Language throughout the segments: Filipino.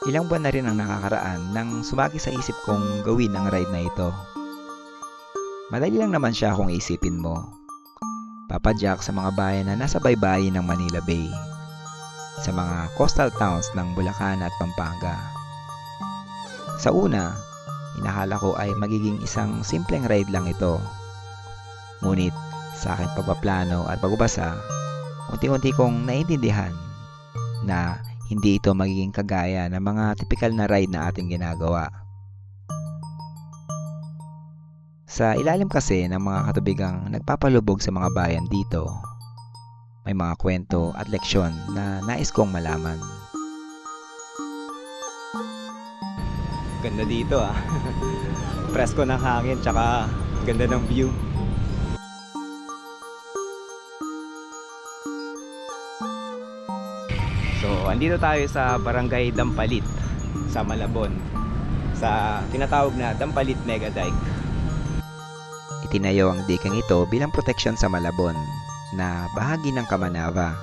Ilang buwan na rin ang nakakaraan nang sumagi sa isip kong gawin ang ride na ito. Madali lang naman siya kung isipin mo. Papadyak sa mga bayan na nasa baybayin ng Manila Bay, sa mga coastal towns ng Bulacan at Pampanga. Sa una, inakala ko ay magiging isang simpleng ride lang ito. Ngunit sa aking pagpaplano at pagbabasa, unti-unti kong naiintindihan na hindi ito magiging kagaya ng mga tipikal na ride na ating ginagawa. Sa ilalim kasi ng mga katubigang nagpapalubog sa mga bayan dito, may mga kwento at leksyon na nais kong malaman. Ganda dito ah. Presko ng hangin tsaka ganda ng view. So, andito tayo sa Barangay Dampalit sa Malabon, sa tinatawag na Dampalit Mega Dike. Itinayo ang dikeng ito bilang proteksyon sa Malabon na bahagi ng Kamanava,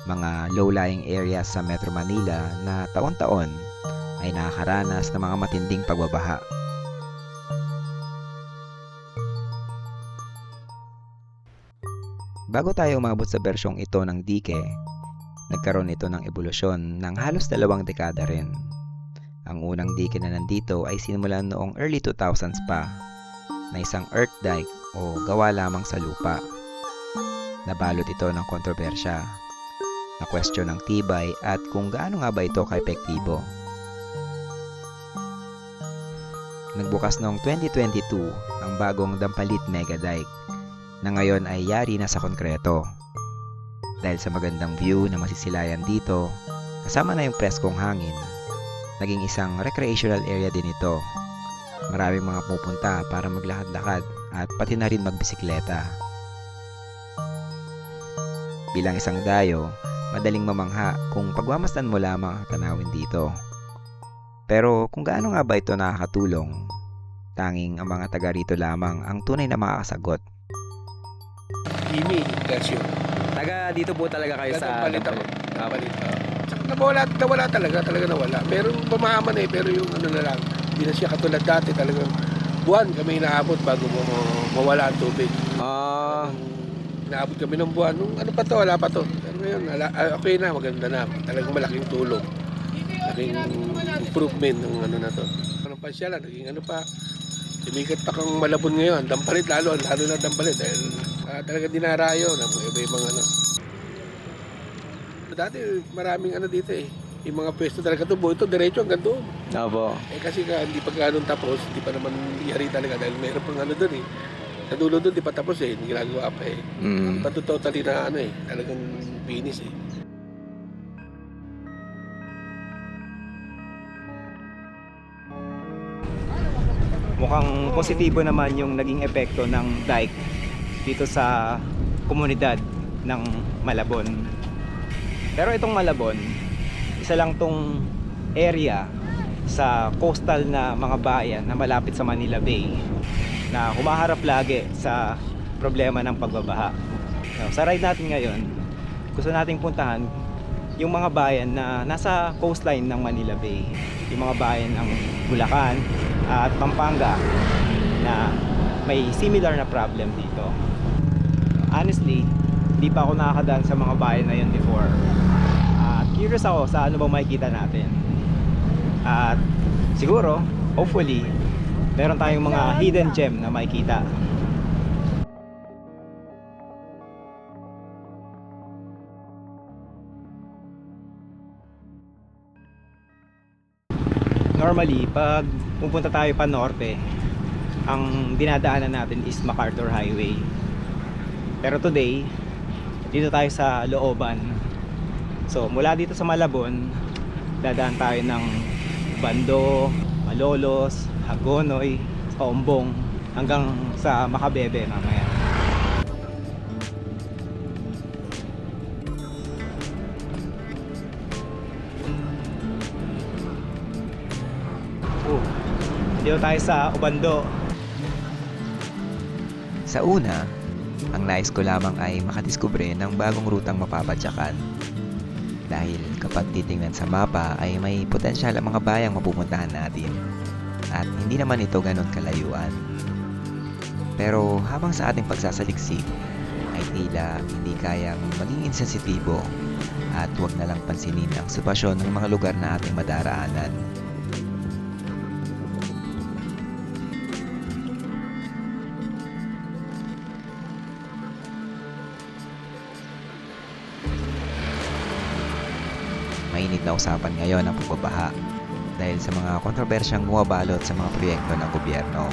mga low-lying areas sa Metro Manila na taon-taon ay nakakaranas ng mga matinding pagbabaha. Bago tayo umabot sa bersyong ito ng dike, nagkaroon ito ng ebolusyon ng halos 2 dekada rin. Ang unang dike na nandito ay sinimulan noong early 2000s pa, na isang earth dike o gawa lamang sa lupa. Nabalot ito ng kontrobersya, na question ng tibay at kung gaano nga ba ito ka-epektibo. Nagbukas noong 2022 ang bagong Dampalit Mega Dike na ngayon ay yari na sa konkreto. Dahil sa magandang view na masisilayan dito, kasama na yung preskong hangin, naging isang recreational area din ito. Maraming mga pupunta para maglakad-lakad at pati na rin magbisikleta. Bilang isang dayo, madaling mamangha kung pagmamasdan mo lamang ang tanawin dito. Pero kung gaano nga ba ito nakakatulong, tanging ang mga taga rito lamang ang tunay na makakasagot. Jimmy Ignacio. Taga dito po talaga kayo sa Dampalit ako. Dampalit. Dampalit. Tsaka nawala talaga nawala. Meron bumahaman pero yung ano na lang, hindi na siya katulad dati, talagang buwan kami inaabot bago mawala ang tubig. Inaabot kami ng buwan. Nung ano pa to, wala pa to. Pero ngayon, okay na, maganda na. Talagang malaking tulong. Malaking improvement ng ano na to. Anong pasyalan, naging ano pa, lumikat pa kang Malabon ngayon. Dampalit lalo na Dampalit dahil talagang dinarayo ng iba-ibang ano. Dati maraming ano dito eh. Yung mga pwesto talaga ito, buo ito, diretso hanggang doon. Opo. Kasi hindi pa ganun tapos, hindi pa naman yari talaga dahil mayroon pang ano doon eh. Sa dulo doon, di pa tapos eh, hindi ginagawa pa eh. Di pa totally na ano eh, talagang finish eh. Mukhang positibo naman yung naging epekto ng dike dito sa komunidad ng Malabon. Pero itong Malabon, isa lang tong area sa coastal na mga bayan na malapit sa Manila Bay na humaharap lagi sa problema ng pagbabaha. So, sa ride natin ngayon, gusto nating puntahan yung mga bayan na nasa coastline ng Manila Bay, yung mga bayan ng Bulacan at Pampanga na may similar na problem dito. Honestly, di pa ako nakakadaan sa mga bayan na yun before. Curious ako sa ano bang makikita natin. At siguro, hopefully, meron tayong mga hidden gem na makikita. Normally, pag pupunta tayo pa norte, ang dinadaanan natin is MacArthur Highway. Pero today, dito tayo sa looban. So, mula dito sa Malabon, dadaan tayo ng Bando, Malolos, Hagonoy, Ombong, hanggang sa Makabebe mamaya. Dito tayo sa Obando. Sa una, ang nais ko lamang ay makadiskubre ng bagong rutang mapapadyakan. Dahil kapag titingnan sa mapa ay may potensyal ang mga bayang mapupuntahan natin at hindi naman ito ganun kalayuan. Pero habang sa ating pagsasaliksik ay tila hindi kayang maging insensitibo at huwag na lang pansinin ang sitwasyon ng mga lugar na ating madaraanan. Mainit na usapan ngayon ang pagbabaha dahil sa mga kontrobersyang bumabalot sa mga proyekto ng gobyerno.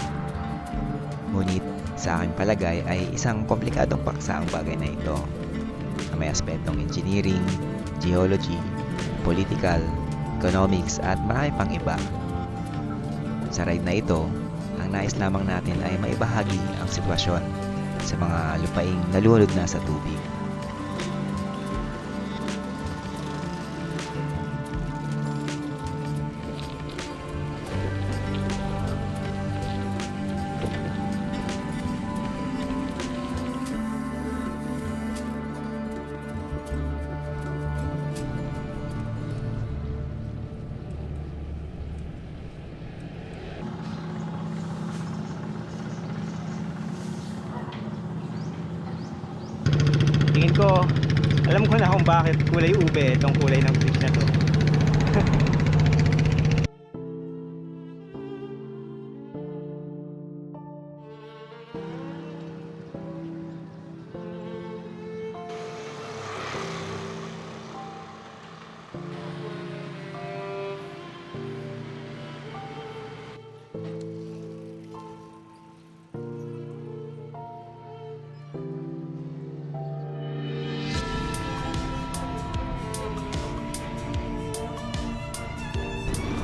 Ngunit sa aking palagay ay isang komplikadong paksa ang bagay na ito na may aspetong engineering, geology, political, economics at marami pang iba. Sa ride na ito, ang nais lamang natin ay maibahagi ang sitwasyon sa mga lupaing nalulod na sa tubig. Tingin ko, alam ko na kung bakit kulay ube itong kulay ng bridge na to.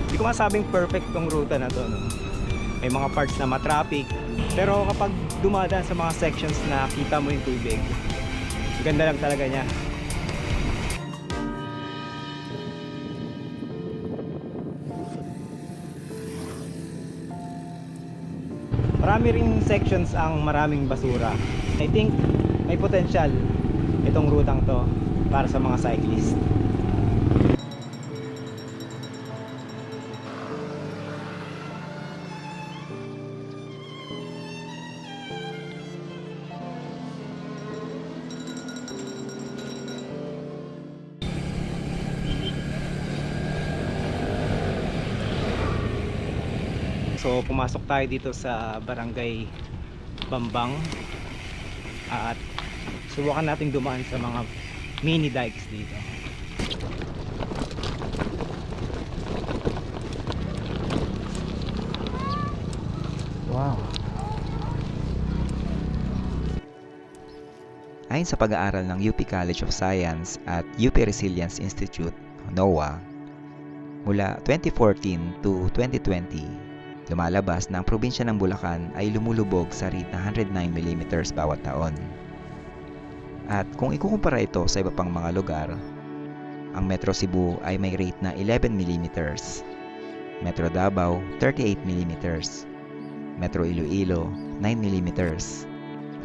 Hindi ko masabing perfect tong ruta na to, no? May mga parts na matraffic, pero kapag dumadaan sa mga sections na kita mo yung tubig, ganda lang talaga niya. Marami ring sections ang maraming basura. I think may potential itong rutang to para sa mga cyclist. So pumasok tayo dito sa Barangay Bambang at subukan nating dumaan sa mga mini dikes dito. Wow. Ayon sa pag-aaral ng UP College of Science at UP Resilience Institute, NOAA, mula 2014 to 2020, lumalabas na ang probinsya ng Bulacan ay lumulubog sa rate na 109 mm bawat taon. At kung ikukumpara ito sa iba pang mga lugar, ang Metro Cebu ay may rate na 11 mm, Metro Davao 38 mm, Metro Iloilo 9 mm,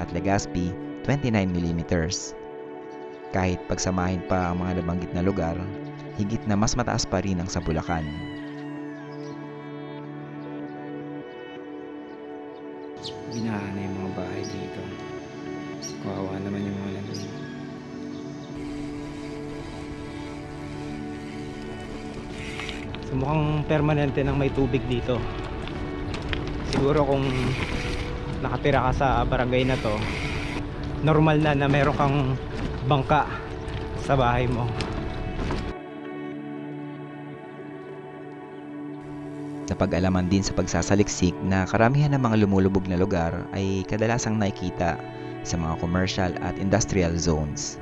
at Legazpi 29 mm. Kahit pagsamahin pa ang mga nabanggit na lugar, higit na mas mataas pa rin ang sa Bulacan. Binaha na yung mga bahay dito. Kawawa naman yung mga landon. So mukhang permanente nang may tubig dito. Siguro kung nakatira ka sa barangay na to, normal na meron kang bangka sa bahay mo. Napag-alaman din sa pagsasaliksik na karamihan ng mga lumulubog na lugar ay kadalasang nakikita sa mga commercial at industrial zones,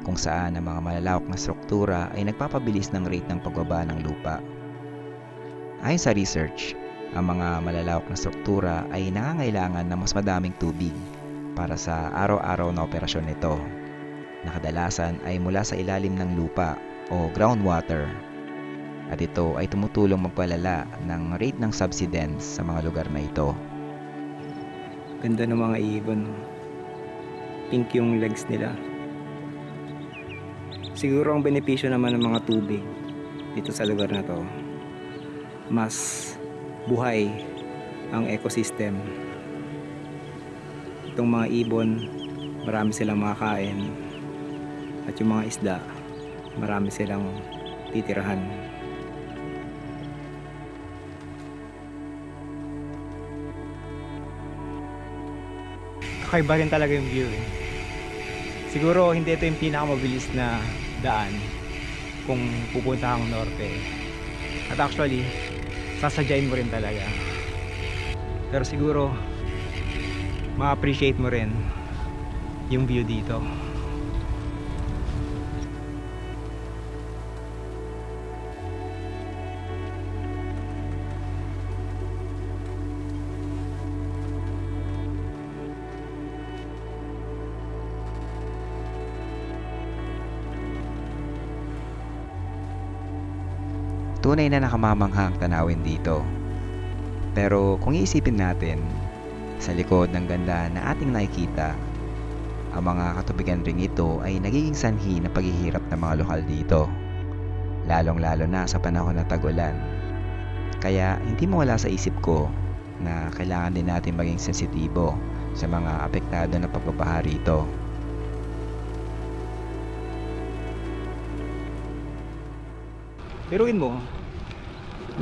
kung saan ang mga malalawak na struktura ay nagpapabilis ng rate ng pagbaba ng lupa. Ayon sa research, ang mga malalawak na struktura ay nangangailangan ng mas madaming tubig para sa araw-araw na operasyon nito, na kadalasan ay mula sa ilalim ng lupa o groundwater. At ito ay tumutulong magpalala ng rate ng subsidence sa mga lugar na ito. Ganda ng mga ibon. Pink yung legs nila. Siguro ang benepisyo naman ng mga tubig dito sa lugar na to, mas buhay ang ecosystem. Itong mga ibon, marami silang makakain, at yung mga isda, marami silang titirahan. Kakaiba rin talaga yung view eh. Siguro hindi ito yung pinakamabilis na daan kung pupunta kang norte. At actually, sasadyain mo rin talaga. Pero siguro, ma-appreciate mo rin yung view dito. Tunay na nakamamanghang tanawin dito. Pero kung iisipin natin, sa likod ng ganda na ating nakikita, ang mga katubigan ring ito ay nagiging sanhi ng paghihirap ng mga lokal dito. Lalong-lalo na sa panahon ng tag-ulan. Kaya hindi mawala sa isip ko na kailangan din natin maging sensitibo sa mga apektado ng pagbabaha rito. Biruin mo,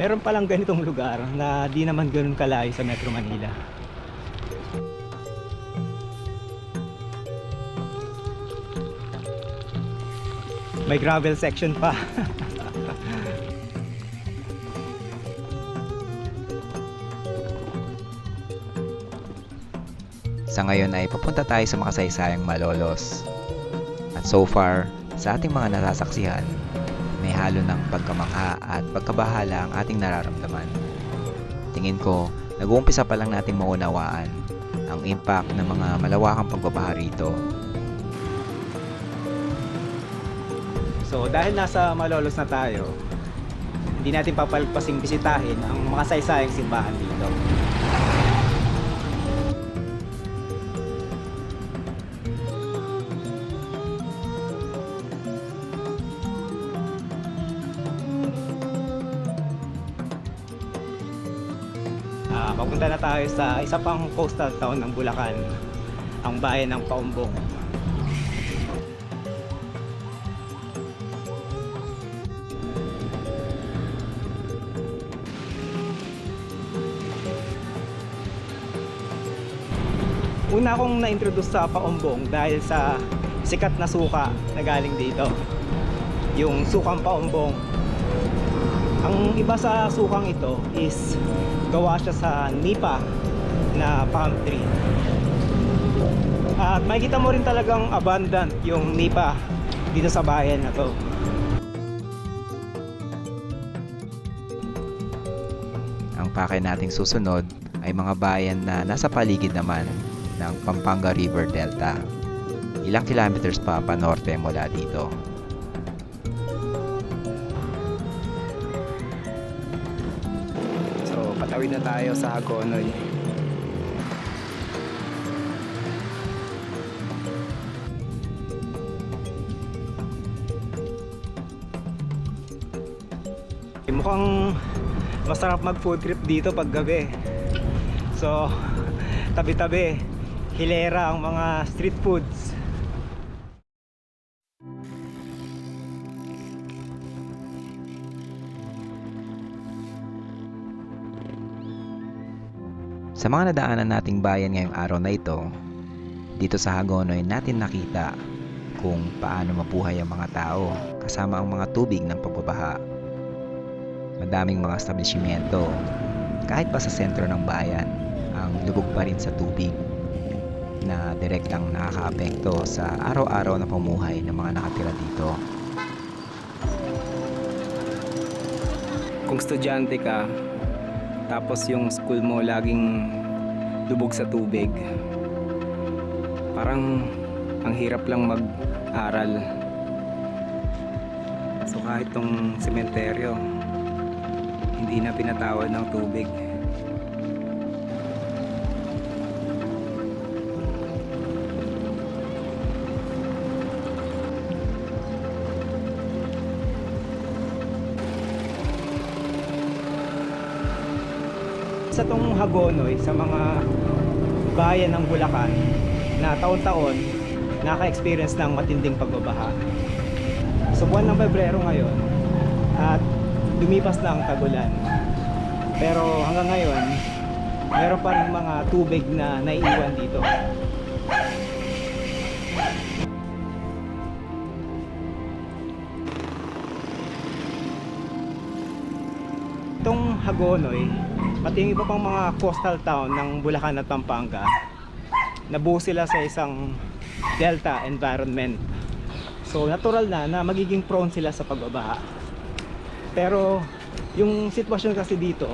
meron palang ganitong lugar na di naman ganun kalayo sa Metro Manila. May gravel section pa. Sa ngayon ay papunta tayo sa makasaysayang Malolos. At so far, sa ating mga nasasaksihan, may halo ng pagkamangha at pagkabahala ang ating nararamdaman. Tingin ko, nag-uumpisa pa lang natin maunawaan ang impact ng mga malawakang pagbabaha rito. So dahil nasa Malolos na tayo, hindi natin papalpasing bisitahin ang mga saysayang simbahan dito. Papunta na tayo sa isa pang coastal town ng Bulacan, ang bayan ng Paumbong. Una akong na-introduce sa Paumbong dahil sa sikat na suka na galing dito, yung sukang Paumbong. Ang iba sa sukang ito is gawa siya sa nipa na palm tree. At makikita mo rin talagang abundant yung nipa dito sa bayan na to. Ang pakay nating susunod ay mga bayan na nasa paligid naman ng Pampanga River Delta. Ilang kilometers pa panorte mula dito. So patawid na tayo sa Hagonoy. Mukhang masarap mag food trip dito pag gabi. So tabi-tabi, hilera ang mga street foods. Sa mga nadaanan nating bayan ngayong araw na ito, dito sa Hagonoy natin nakita kung paano mabuhay ang mga tao kasama ang mga tubig ng pagbabaha. Madaming mga establishmento, kahit pa sa sentro ng bayan, ang lubog pa rin sa tubig na direktang nakakaapekto sa araw-araw na pamumuhay ng mga nakatira dito. Kung estudyante ka, tapos yung school mo laging lubog sa tubig, parang ang hirap lang mag-aral. So kahit tong sementeryo, hindi na pinatawad ng tubig. isa tong Hagonoy sa mga bayan ng Bulacan na taon-taon naka-experience ng matinding pagbabaha. So buwan ng Pebrero ngayon at lumipas na ang tag-ulan. Pero hanggang ngayon, meron pa rin mga tubig na naiiwan dito. Itong Hagonoy, pati yung iba pang mga coastal town ng Bulacan at Pampanga, nabuo sila sa isang delta environment. So natural na magiging prone sila sa pagbabaha. Pero yung sitwasyon kasi dito,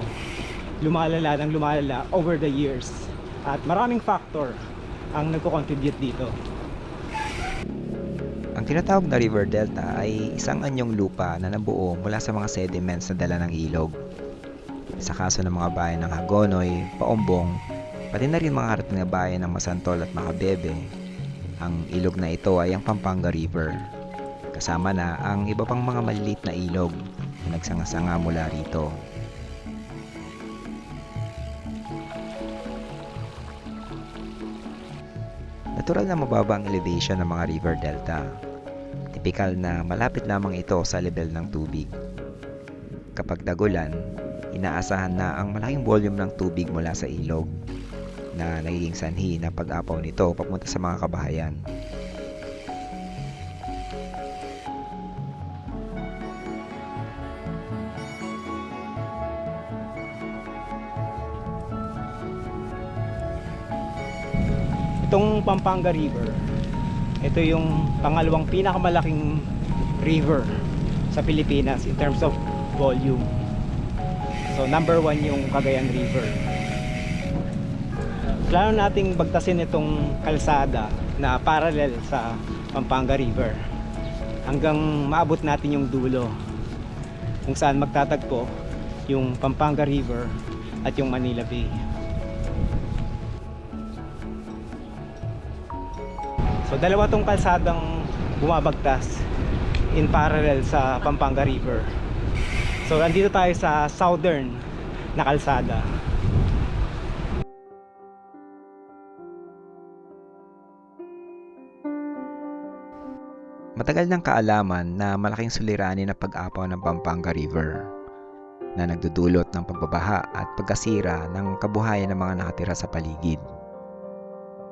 lumalala ng lumalala over the years. At maraming factor ang nagko-contribute dito. Ang tinatawag na river delta ay isang anyong lupa na nabuo mula sa mga sediments na dala ng ilog. Sa kaso ng mga bayan ng Hagonoy, Paombong, pati na rin mga harating na bayan ng Masantol at Macabebe, ang ilog na ito ay ang Pampanga River. Kasama na ang iba pang mga maliliit na ilog na nagsanga-sanga mula rito. Natural na mababa ang elevation ng mga river delta. Tipikal na malapit lamang ito sa level ng tubig. Kapag dagulan, inaasahan na ang malaking volume ng tubig mula sa ilog na nagiging sanhi na pag-apaw nito papunta sa mga kabahayan. Itong Pampanga River, ito yung pangalawang pinakamalaking river sa Pilipinas in terms of volume. So number 1 yung Cagayan River. Plano nating bagtasin itong kalsada na parallel sa Pampanga River hanggang maabot natin yung dulo kung saan magtatagpo yung Pampanga River at yung Manila Bay. So dalawa tong kalsadang bumabagtas in parallel sa Pampanga River. So nandito tayo sa southern na kalsada. Matagal ng kaalaman na malaking suliranin na pag-apaw ng Pampanga River na nagdudulot ng pagbabaha at pagkasira ng kabuhayan ng mga nakatira sa paligid.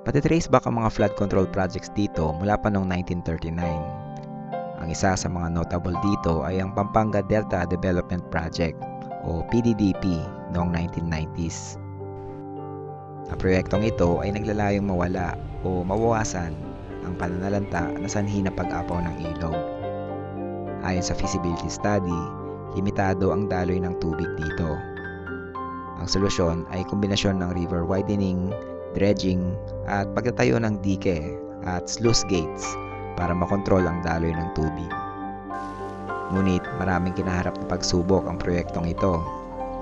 Pati-trace back ang mga flood control projects dito mula pa noong 1939. Ang isa sa mga notable dito ay ang Pampanga Delta Development Project o PDDP noong 1990s. Ang proyektong ito ay naglalayong mawala o mabawasan ang pananalanta na sanhi na pag-apaw ng ilog. Ayon sa feasibility study, limitado ang daloy ng tubig dito. Ang solusyon ay kombinasyon ng river widening, dredging at pagtatayo ng dike at sluice gates para makontrol ang daloy ng tubig. Ngunit maraming kinaharap na pagsubok ang proyektong ito,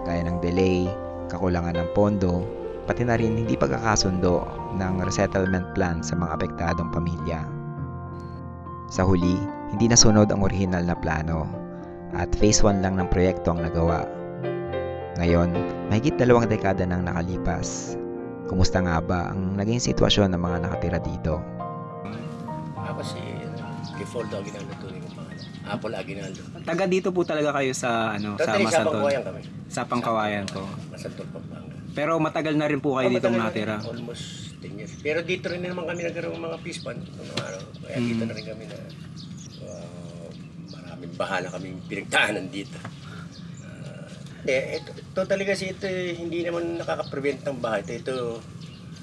gaya ng delay, kakulangan ng pondo, pati na rin hindi pagkakasundo ng resettlement plan sa mga apektadong pamilya. Sa huli, hindi nasunod ang orihinal na plano at phase 1 lang ng proyekto ang nagawa. Ngayon, mahigit 2 dekada nang nakalipas. Kumusta nga ba ang naging sitwasyon ng mga nakatira dito? Ako si default Aguinaldo tuloy ko pangalan. Apple Aguinaldo. Taga dito po talaga kayo sa sa Totally sa Masantol. Pangkawayan kami. Sa Pangkawayan po. Masantol Pampanga. Pero matagal na rin po kayo dito matagal na natira. rin, almost 10 years. Pero dito rin naman kami nagkaroon ng mga peace fund noong araw. Kaya dito na rin kami na maraming bahala kaming pinagdaanan dito. Ito talaga kasi ito hindi naman nakaka-prevent ng bahay. Ito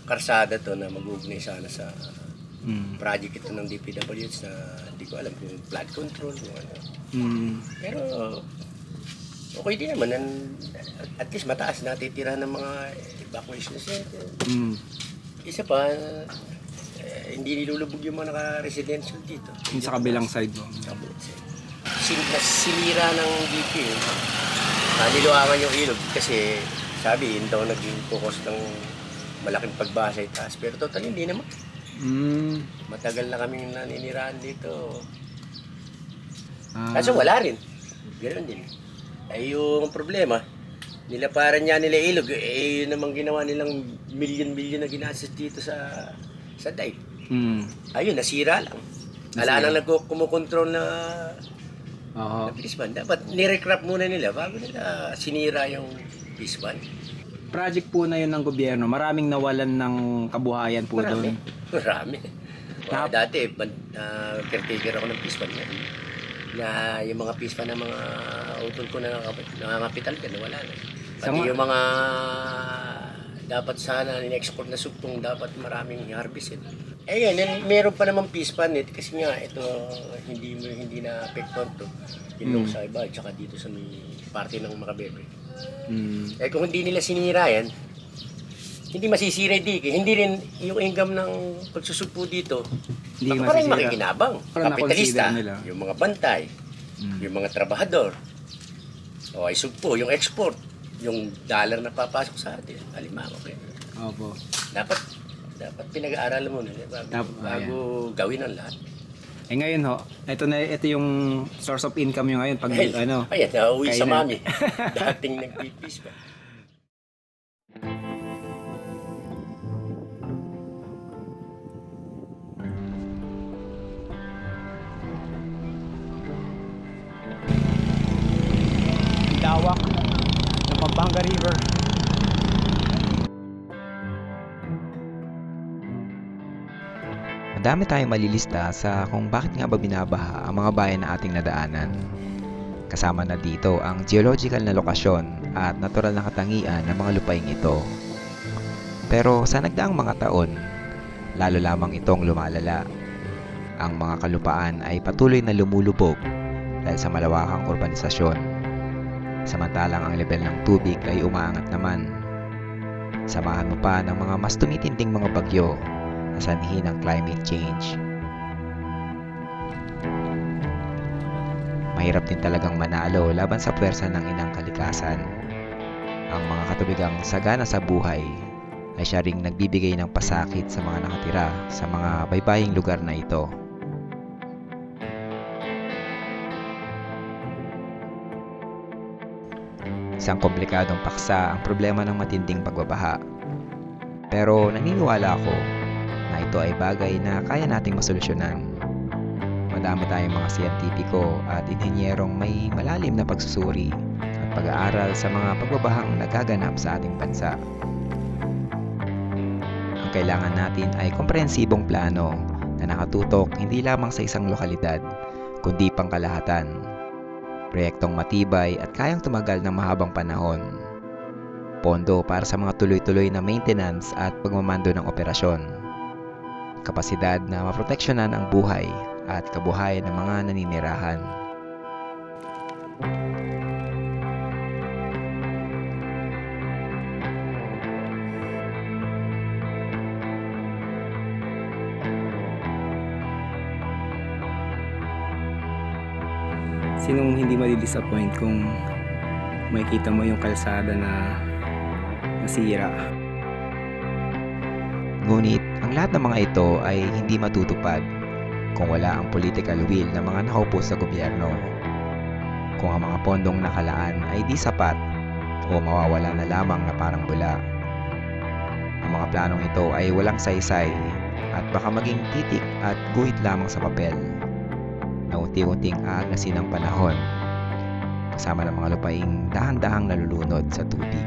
karsada to na mag-uugnay sana sa project ito ng DPWH na hindi ko alam kung flood control o ano. Pero okay din naman. At least mataas natitira ng mga evacuation center. Isa pa, hindi nilulubog yung mga naka-residential dito. Yung sa kabilang side mo. Sinira ng DP. Niluwangan yung ilog kasi sabi, yun daw naging focus ng malaking pagbasa sa itaas. Pero total hindi naman. Matagal na kaming naninirahan dito. Kaso wala rin. Ganoon din. Ay yung problema, Nilaparan niya nila ilog, yun namang ginawa nilang milyon-milyon na ginastos dito sa dike. Ayun, nasira lang. Wala nang kumukontrol na pispan. Dapat nirecrap muna nila bago nila sinira yung pispan. Project po na yun ng gobyerno, maraming nawalan ng kabuhayan po doon. Marami. Dati, caretaker ako ng pispan yan. Na yung mga pispan ng mga utol ko na nangangapital ka, wala na. Pati yung mga dapat sana in-export na suktong dapat maraming harvest. Yan, meron pa naman pispan kasi nga ito hindi na apektuhan to. Yung sa iba, tsaka dito sa may parte ng Makabebe. Kung hindi nila sinira yan, hindi masisira dike. Hindi rin yung income ng pagsusugpo dito. Hindi Baka parang masisira. makikinabang. Parang Kapitalista, na-consider nila. yung mga bantay, yung mga trabahador, o ay sugpo, yung export, yung dollar na papasok sa atin. Alimango kayo. Opo. Dapat pinag-aaralan mo na bago gawin ang lahat. Ngayon ho, ito yung source of income nyo ngayon pag Ayan, nauwi sa mami. Dating nagpipis pa. Lawak ng Pampanga River. Madami tayong malilista sa kung bakit nga ba binabaha ang mga bayan na ating nadaanan. Kasama na dito ang geological na lokasyon at natural na katangian ng mga lupaing ito. Pero sa nagdaang mga taon, lalo lamang itong lumalala. Ang mga kalupaan ay patuloy na lumulubog dahil sa malawakang urbanisasyon. Samantalang ang level ng tubig ay umaangat naman. Samahan mo pa ng mga mas tumitinding mga bagyo na sanhi ng climate change. Mahirap din talagang manalo laban sa puwersa ng inang kalikasan. Ang mga katubigang sagana sa buhay ay siya ring nagbibigay ng pasakit sa mga nakatira sa mga baybaying lugar na ito. Isang komplikadong paksa ang problema ng matinding pagbabaha. Pero naniniwala ako na ito ay bagay na kaya nating masolusyonan. Madami tayong mga siyentipiko at inhinyerong may malalim na pagsusuri at pag-aaral sa mga pagbabahang nagaganap sa ating bansa. Ang kailangan natin ay komprehensibong plano na nakatutok hindi lamang sa isang lokalidad, kundi pangkalahatan. Proyektong matibay at kayang tumagal ng mahabang panahon. Pondo para sa mga tuloy-tuloy na maintenance at pagmamando ng operasyon. Kapasidad na maproteksyonan ang buhay at kabuhayan ng mga naninirahan. Sinong hindi madi-disappoint kung makikita mo yung kalsada na nasira? Ngunit ang lahat ng mga ito ay hindi matutupad kung wala ang political will ng mga nakaupo sa gobyerno. Kung ang mga pondong nakalaan ay di sapat o mawawala na lamang na parang bula. Ang mga planong ito ay walang saysay at baka maging titik at guhit lamang sa papel na unti-unting aagnasin ng panahon kasama ng mga lupaing dahan-dahang nalulunod sa tubig.